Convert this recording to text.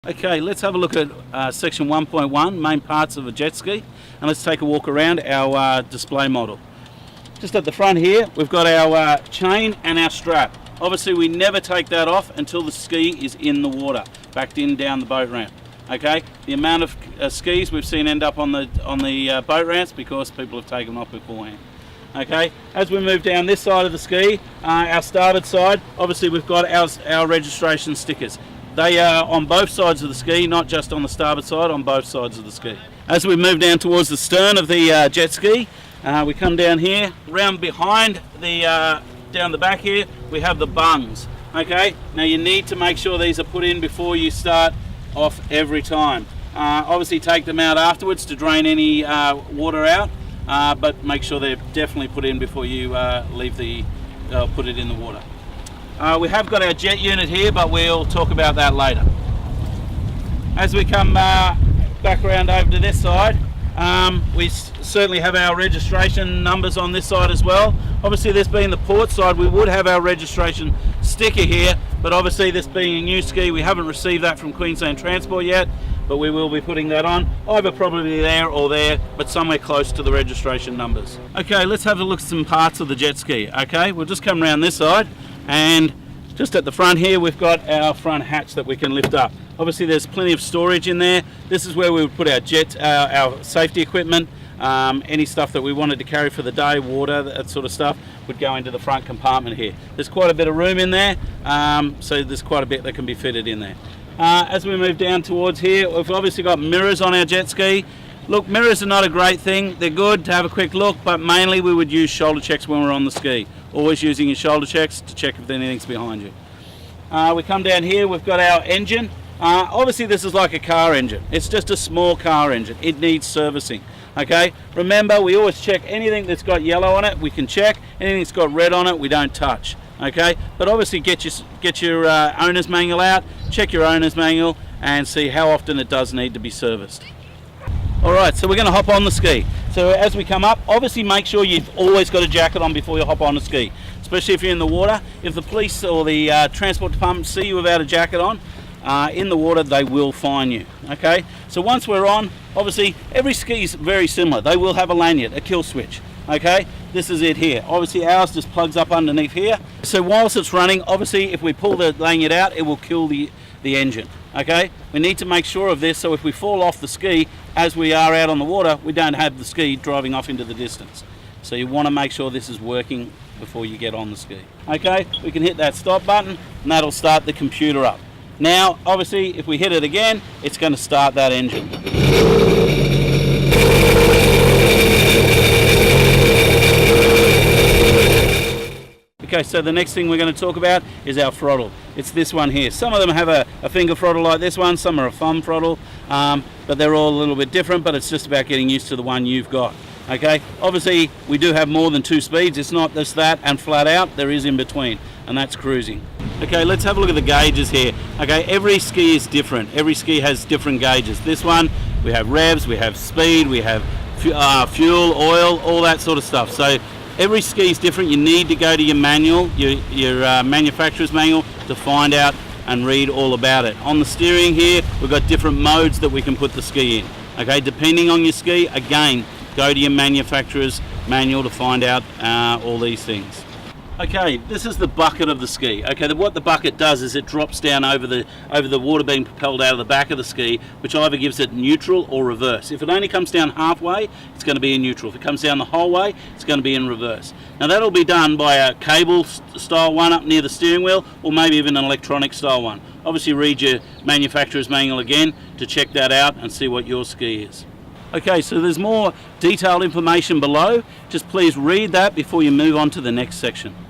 Okay, let's have a look at section 1.1, main parts of a jet ski, and let's take a walk around our display model. Just at the front here, we've got our chain and our strap. Obviously we never take that off until the ski is in the water, backed in down the boat ramp. Okay, the amount of skis we've seen end up on the boat ramps because people have taken them off beforehand. Okay, as we move down this side of the ski, our starboard side, obviously we've got our registration stickers. They are on both sides of the ski, not just on the starboard side, on both sides of the ski. As we move down towards the stern of the jet ski, we come down here, round behind down the back here, we have the bungs. Okay, now you need to make sure these are put in before you start off every time. Obviously take them out afterwards to drain any water out, but make sure they're definitely put in before you put it in the water. We have got our jet unit here, but we'll talk about that later. As we come back around over to this side, we certainly have our registration numbers on this side as well. Obviously, this being the port side, we would have our registration sticker here, but obviously this being a new ski, we haven't received that from Queensland Transport yet, but we will be putting that on, either probably there or there, but somewhere close to the registration numbers. Okay, let's have a look at some parts of the jet ski. Okay, we'll just come around this side, and just at the front here, we've got our front hatch that we can lift up. Obviously, there's plenty of storage in there. This is where we would put our safety equipment, any stuff that we wanted to carry for the day, water, that sort of stuff, would go into the front compartment here. There's quite a bit of room in there, so there's quite a bit that can be fitted in there. As we move down towards here, we've obviously got mirrors on our jet ski. Look, mirrors are not a great thing. They're good to have a quick look, but mainly we would use shoulder checks when we're on the ski. Always using your shoulder checks to check if anything's behind you. We come down here, we've got our engine. Obviously this is like a car engine. It's just a small car engine. It needs servicing. Okay, remember we always check anything that's got yellow on it, we can check. Anything that's got red on it, we don't touch. Okay, but obviously get your owner's manual out, check your owner's manual and see how often it does need to be serviced. Alright, so we're going to hop on the ski. So as we come up, obviously make sure you've always got a jacket on before you hop on the ski, especially if you're in the water. If the police or the transport department see you without a jacket on in the water, they will fine you. Okay, so once we're on, obviously every ski is very similar. They will have a lanyard, a kill switch. Okay, this is it here. Obviously ours just plugs up underneath here. So whilst it's running, obviously if we pull the lanyard out, it will kill the engine. Okay, we need to make sure of this, so if we fall off the ski as we are out on the water, we don't have the ski driving off into the distance. So you want to make sure this is working before you get on the ski. Okay, we can hit that stop button and that'll start the computer up. Now obviously if we hit it again, it's going to start that engine. Okay, so the next thing we're going to talk about is our throttle. It's this one here. Some of them have a finger throttle like this one, some are a thumb throttle, but they're all a little bit different, but it's just about getting used to the one you've got. Okay, obviously we do have more than two speeds. It's not just that and flat out, there is in between, and that's cruising. Okay, let's have a look at the gauges here. Okay, every ski is different. Every ski has different gauges. This one, we have revs, we have speed, we have fuel, oil, all that sort of stuff. So every ski is different. You need to go to your manual, your manufacturer's manual, to find out and read all about it. On the steering here, we've got different modes that we can put the ski in. Okay, depending on your ski, again, go to your manufacturer's manual to find out all these things. Okay, this is the bucket of the ski. Okay, what the bucket does is it drops down over the water being propelled out of the back of the ski, which either gives it neutral or reverse. If it only comes down halfway, it's going to be in neutral. If it comes down the whole way, it's going to be in reverse. Now that'll be done by a cable style one up near the steering wheel, or maybe even an electronic style one. Obviously read your manufacturer's manual again to check that out and see what your ski is. Okay, so there's more detailed information below. Just please read that before you move on to the next section.